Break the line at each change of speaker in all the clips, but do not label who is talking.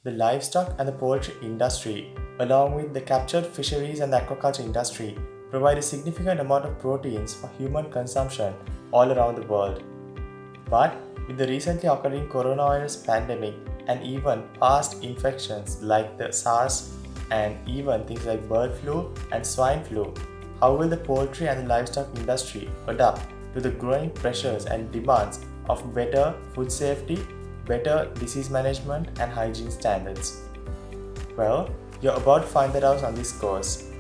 The livestock and the poultry industry, along with the captured fisheries and the aquaculture industry, provide a significant amount of proteins for human consumption all around the world. But with the recently occurring coronavirus pandemic and even past infections like the SARS and even things like bird flu and swine flu, how will the poultry and the livestock industry adapt to the growing pressures and demands of better food safety, better disease management, and hygiene standards? Well, you're about to find that out on this course.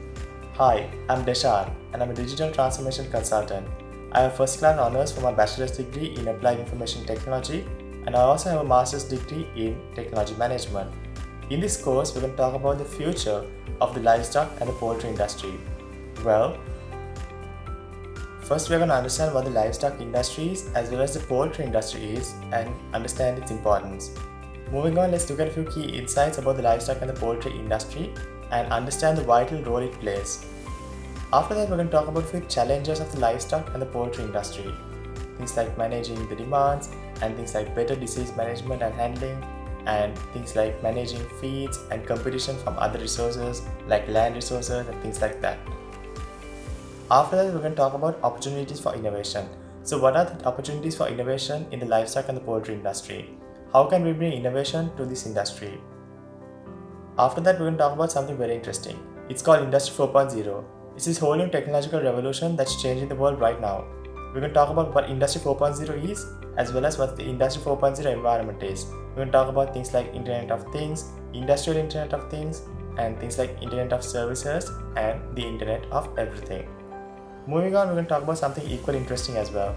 Hi, I'm Deshan and I'm a digital transformation consultant. I have first class honors for my bachelor's degree in applied information technology, and I also have a master's degree in technology management. In this course, we're going to talk about the future of the livestock and the poultry industry. Well, first we're going to understand what the livestock industry is as well as the poultry industry is and understand its importance. Moving on, let's look at a few key insights about the livestock and the poultry industry and understand the vital role it plays. After that, we're going to talk about a few challenges of the livestock and the poultry industry. Things like managing the demands and things like better disease management and handling, and things like managing feeds and competition from other resources like land resources and things like that. After that, we're going to talk about opportunities for innovation. So what are the opportunities for innovation in the livestock and the poultry industry? How can we bring innovation to this industry? After that, we're going to talk about something very interesting. It's called Industry 4.0. It's this whole new technological revolution that's changing the world right now. We're going to talk about what Industry 4.0 is as well as what the Industry 4.0 environment is. We're going to talk about things like Internet of Things, Industrial Internet of Things, and things like Internet of Services and the Internet of Everything. Moving on, we're going to talk about something equally interesting as well.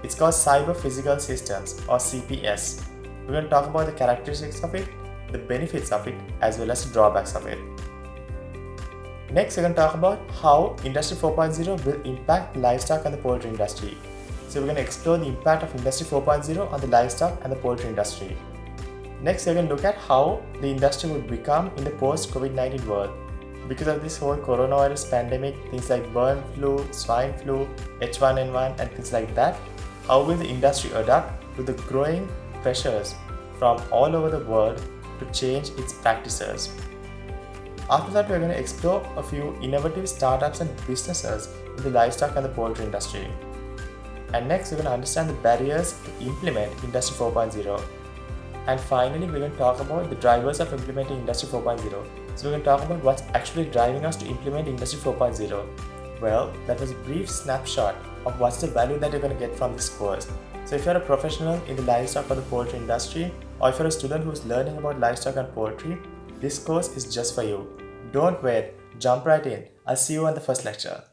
It's called Cyber Physical Systems or CPS. We're going to talk about the characteristics of it, the benefits of it, as well as the drawbacks of it. Next, we're going to talk about how Industry 4.0 will impact the livestock and the poultry industry. So we're going to explore the impact of Industry 4.0 on the livestock and the poultry industry. Next, we're going to look at how the industry would become in the post-COVID-19 world. Because of this whole coronavirus pandemic, things like bird flu, swine flu, H1N1 and things like that, how will the industry adapt to the growing pressures from all over the world to change its practices? After that, we're going to explore a few innovative startups and businesses in the livestock and the poultry industry. And next, we're going to understand the barriers to implement Industry 4.0. And finally, we're going to talk about the drivers of implementing Industry 4.0. So we're going to talk about what's actually driving us to implement Industry 4.0. Well, that was a brief snapshot of what's the value that you're going to get from this course. So if you're a professional in the livestock or the poultry industry, or if you're a student who's learning about livestock and poultry, this course is just for you. Don't wait, jump right in. I'll see you on the first lecture.